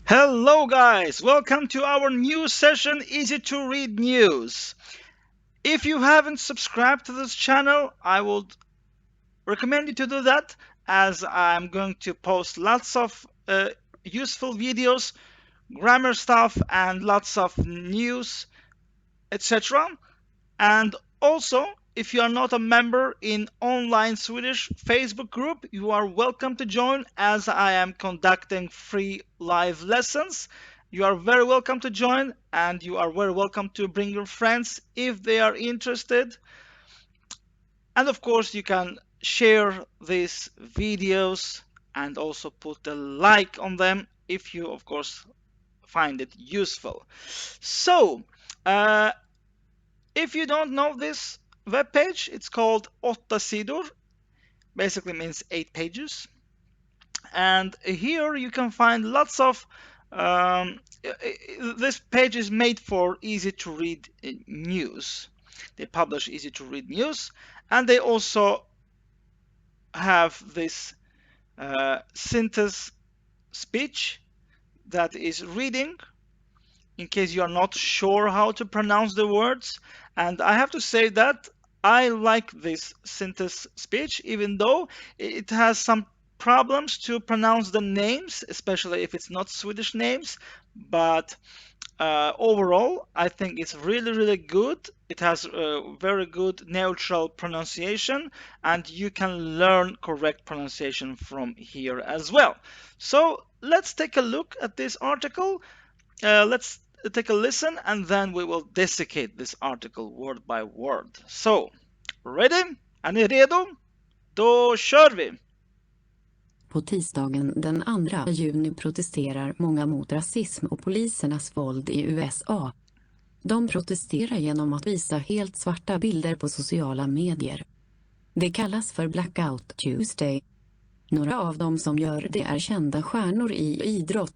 Hello guys, welcome to our new session, Easy to Read News. If you haven't subscribed to this channel, I would recommend you to do that, as I'm going to post lots of useful videos, grammar stuff, and lots of news, etc. And also, if you are not a member in Online Swedish Facebook group, you are welcome to join, as I am conducting free live lessons. You are very welcome to join, and you are very welcome to bring your friends if they are interested. And of course, you can share these videos and also put a like on them if you, of course, find it useful. So, if you don't know this web page, it's called åtta sidor, basically means 8 pages. And here you can find lots of this page is made for easy to read news. They publish easy to read news, and they also have this synthesis speech that is reading in case you are not sure how to pronounce the words. And I have to say that I like this synthesis speech, even though it has some problems to pronounce the names, especially if it's not Swedish names. But overall, I think it's really good. It has a very good neutral pronunciation, and you can learn correct pronunciation from here as well. So let's take a look at this article. Let's take a listen, and then we will dissecate this article word by word. So, ready? Är ni redo? Då kör vi! På tisdagen den 2 juni protesterar många mot rasism och polisernas våld i USA. De protesterar genom att visa helt svarta bilder på sociala medier. Det kallas för Blackout Tuesday. Några av dem som gör det är kända stjärnor i idrott.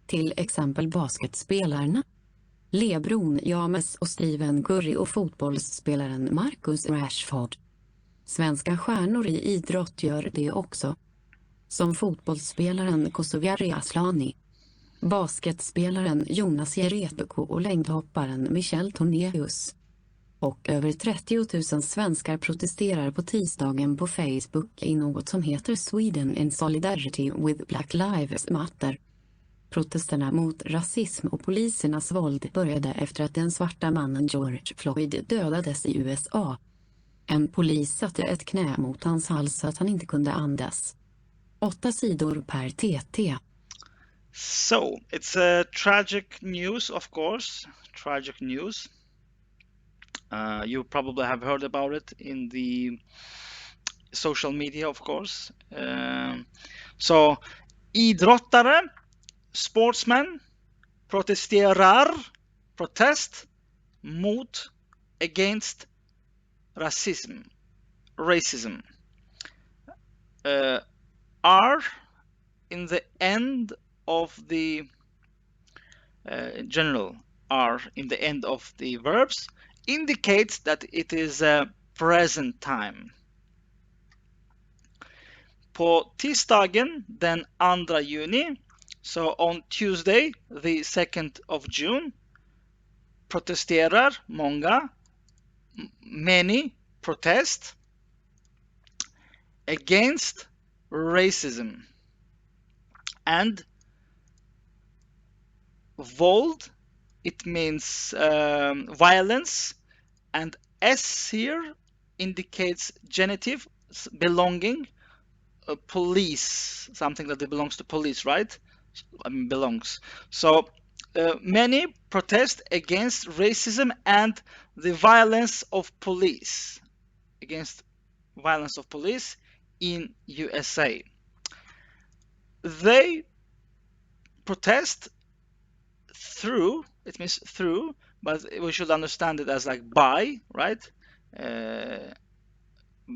Till exempel basketspelarna LeBron James och Stephen Curry och fotbollsspelaren Marcus Rashford. Svenska stjärnor i idrott gör det också. Som fotbollsspelaren Kosovare Asllani, basketspelaren Jonas Jerebko och längdhopparen Michel Tornéus. Och över 30 000 svenskar protesterar på tisdagen på Facebook i något som heter Sweden in Solidarity with Black Lives Matter. Protesterna mot rasism och polisernas våld började efter att den svarta mannen George Floyd dödades i USA. En polis satte ett knä mot hans hals så att han inte kunde andas. 8 sidor per TT. So, it's a tragic news, of course. Tragic news. You probably have heard about it in the social media, of course. So, idrottare, sportsmen, protesterar, protest, mot, against racism. Are in the end of the general are in the end of the verbs indicates that it is a present time. På tisdagen den 2 juni, so on Tuesday the 2nd of June, protesterar många, many protest against racism. And våld, it means violence, and S here indicates genitive, belonging, police, something that belongs to police, right? I mean, belongs. So many protest against racism and the violence of police, against violence of police in USA. They protest through, it means through, but we should understand it as like by, right?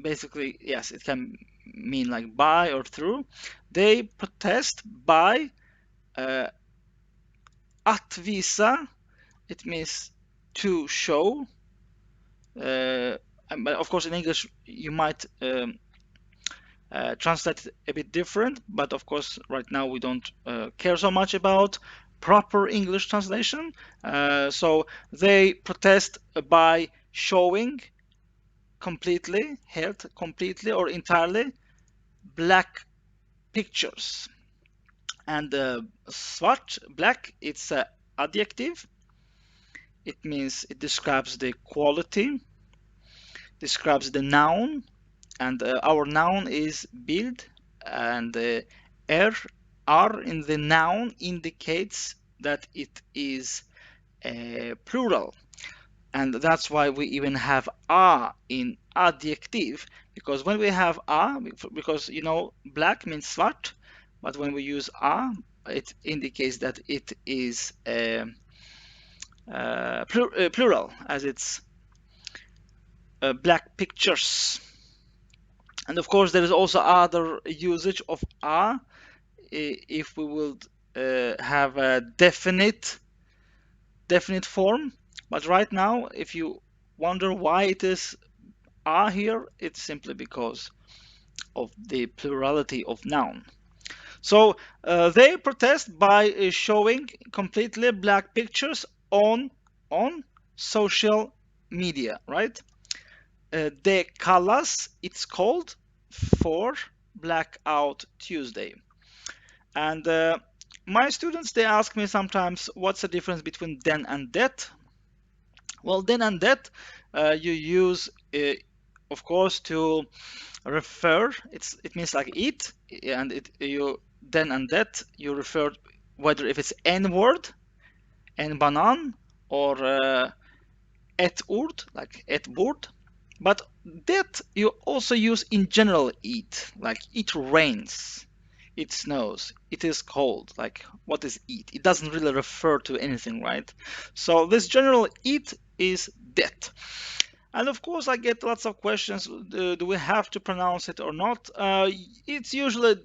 Basically, yes, it can mean like by or through. They protest by att visa, it means to show. But of course, in English, you might translated a bit different, but of course right now we don't care so much about proper English translation. So they protest by showing completely, helt completely or entirely black pictures. And svart, black, it's an adjective. It means it describes the quality, describes the noun, and our noun is bild, and r in the noun indicates that it is plural, and that's why we even have a in adjective, because when we have a, because black means svart, but when we use a, it indicates that it is plural, as it's black pictures. And of course there is also other usage of a if we would have a definite form, but right now if you wonder why it is a here, it's simply because of the plurality of noun. So they protest by showing completely black pictures on social media, right? De Callas, it's called, for Blackout Tuesday. And my students, they ask me sometimes, what's the difference between den and det? Well, den and det, you use, of course, to refer. It means like eat, and you den and det, you refer whether if it's en word, en banan, or ett ord, like ett bord. But that you also use in general eat, like it rains, it snows, it is cold, like what is eat? It doesn't really refer to anything, right? So this general eat is det. And of course, I get lots of questions. Do we have to pronounce it or not? It's usually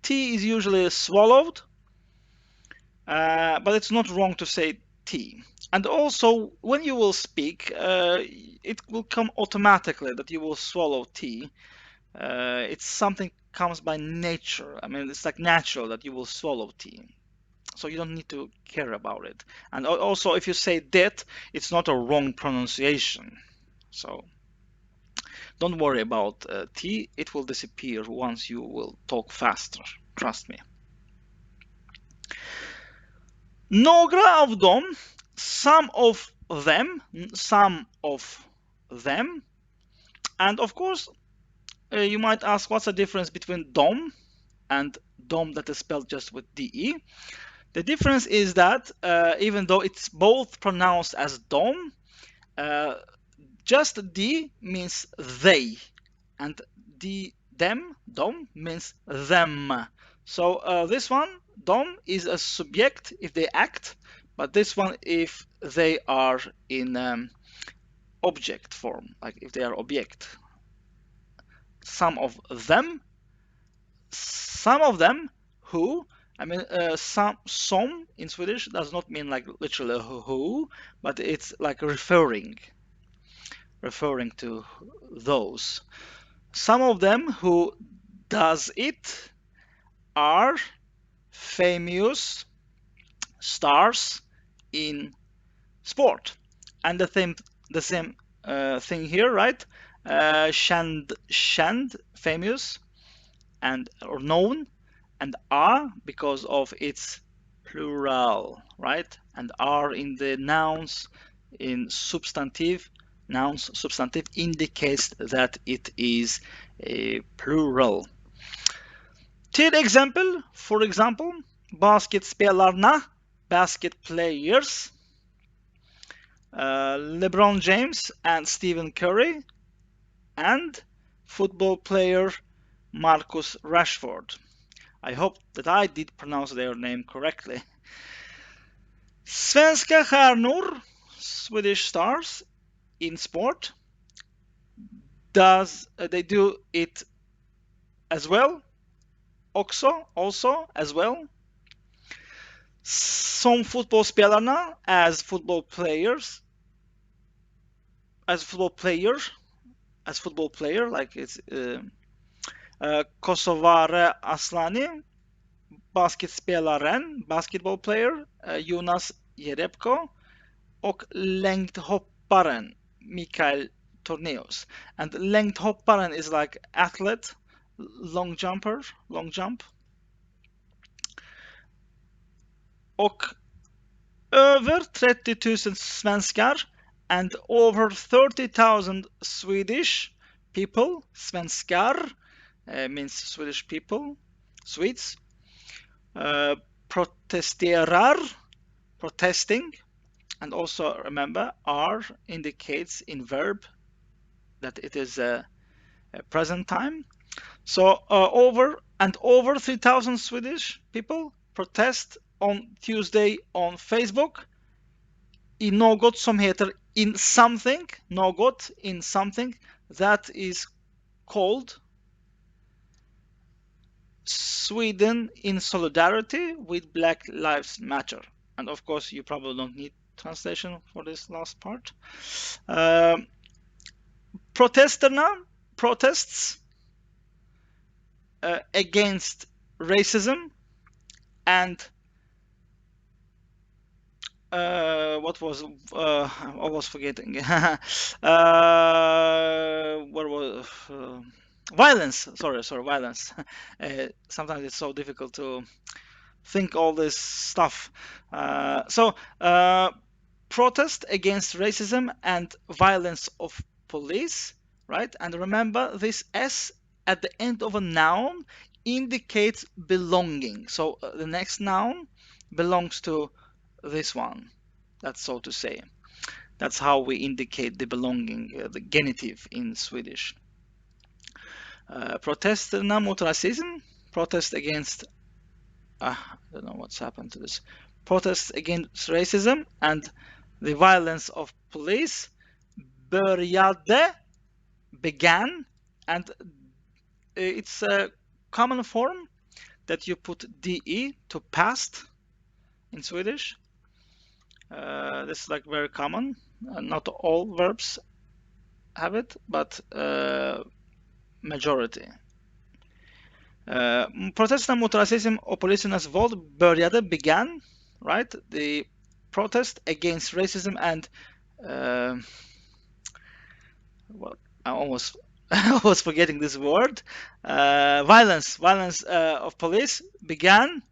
T is usually swallowed, but it's not wrong to say T. And also, when you will speak, it will come automatically that you will swallow T. It's something comes by nature. I mean, it's like natural that you will swallow T. So you don't need to care about it. And also, if you say det, it's not a wrong pronunciation. So don't worry about T. It will disappear once you will talk faster. Trust me. Några av dem, some of them, and of course, you might ask what's the difference between dom and dom that is spelled just with de. The difference is that even though it's both pronounced as dom, just d means they, and dom means them. So this one, dom, is a subject if they act, but this one if they are in object form, like if they are object. Some of them who, I mean, some in Swedish does not mean like literally who, but it's like referring to those. Some of them who does it are famous stars in sport. And the same thing here, right? Känd, famous, and or known, and are because of its plural, right? And are in the nouns, in substantive, nouns substantive indicates that it is a plural. Till exempel, for example, basketspelarna, basket players, LeBron James and Stephen Curry, and football player Marcus Rashford. I hope that I did pronounce their name correctly. Svenska stjärnor, Swedish stars in sport, they do it as well, also as well. Som fotbollsspelarna, as football player, like it's Kosovare Aslani, basketspelaren, basketball player, Jonas Jerebko, och längdhopparen Mikael Torneos. And längdhopparen is like athlete, long jumper, long jump. Och över 30 000 svenskar and over 30,000 Swedish people, svenskar means Swedish people, Swedes, protesterar, protesting, and also remember are indicates in verb that it is a present time. So over 3,000 Swedish people protest on Tuesday on Facebook i något som heter in something, något in something that is called Sweden in solidarity with Black Lives Matter. And of course, you probably don't need translation for this last part. Protests against racism and what was I was forgetting. What was violence? Sorry, violence. Sometimes it's so difficult to think all this stuff. Protest against racism and violence of police, right? And remember, this S at the end of a noun indicates belonging. So the next noun belongs to this one. That's so to say. That's how we indicate the belonging, the genitive in Swedish. Protesterna mot rasism, protest against I don't know what's happened to this. Protests against racism and the violence of police began, and it's a common form that you put de to past in Swedish. This is like very common. Not all verbs have it, but majority. Protesterna mot rasism och polisernas våld began, right? The protest against racism and well, I was forgetting this word. Violence of police began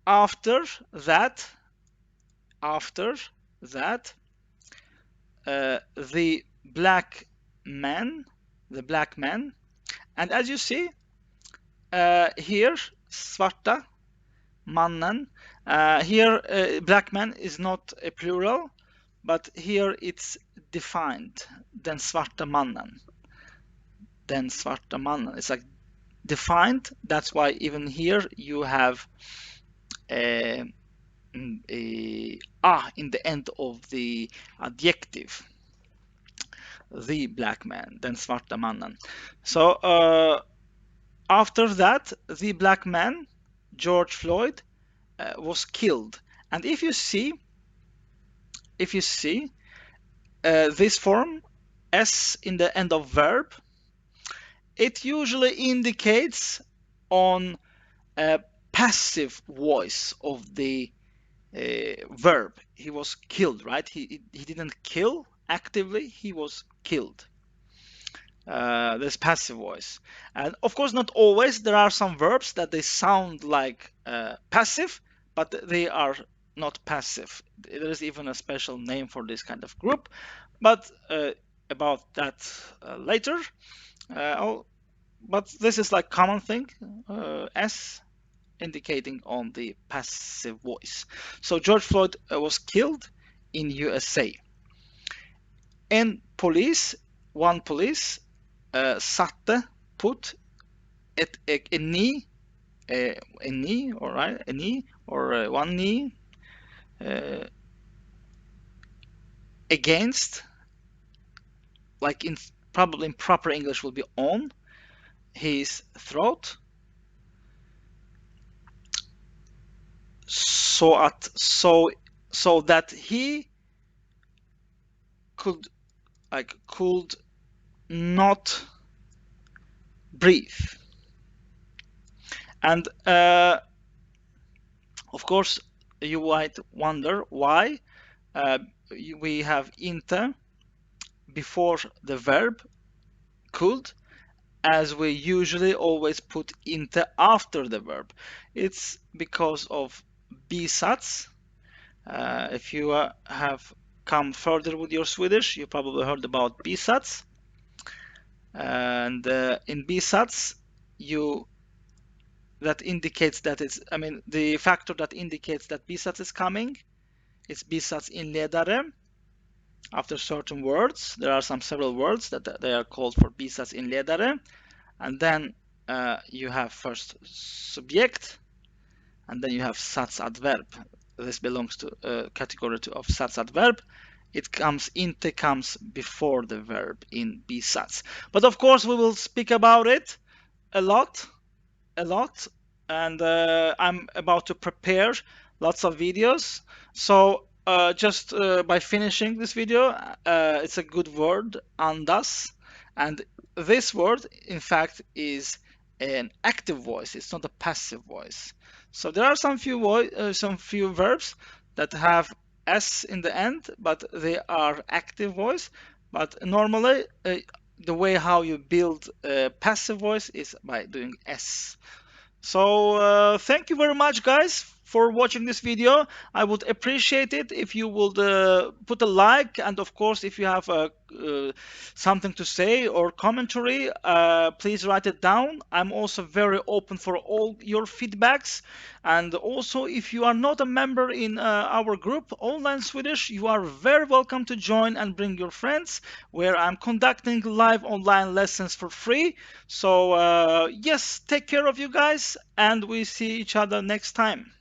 after that. The black man, and as you see here, svarta mannen. Here, black man is not a plural, but here it's defined. Den svarta mannen. It's like defined. That's why even here you have a in the end of the adjective. The black man, den svarta mannen. So after that, the black man, George Floyd, was killed. And if you see this form, S in the end of verb, it usually indicates on a passive voice of the verb. He was killed, right? He didn't kill actively, he was killed. This passive voice. And of course, not always. There are some verbs that they sound like passive, but they are not passive. There is even a special name for this kind of group, but about that later. But this is like common thing, S indicating on the passive voice. So George Floyd was killed in USA. And one police satte, put a knee, or one knee against, like probably in proper English will be on his throat, so that he could not breathe. And of course, you might wonder why we have inte before the verb could, as we usually always put inte after the verb. It's because of bisats. If you have come further with your Swedish, you probably heard about bisats. And in bisats, that indicates that the factor that indicates that bisats is coming, it's bisats inledare. After certain words, there are several words that they are called for bisats inledare, and then you have first subject, and then you have satsadverb. This belongs to category of satsadverb. Inte comes before the verb in bisats. But of course, we will speak about it a lot, and I'm about to prepare lots of videos. So just by finishing this video, it's a good word, andas, and this word, in fact, is an active voice. It's not a passive voice. So there are some few verbs that have s in the end, but they are active voice. But normally, the way how you build a passive voice is by doing s. So thank you very much, guys, for watching this video. I would appreciate it if you would put a like, and of course, if you have something to say or commentary, please write it down. I'm also very open for all your feedbacks. And also, if you are not a member in our group, Online Swedish, you are very welcome to join and bring your friends, where I'm conducting live online lessons for free. So yes, take care of you guys, and we see each other next time.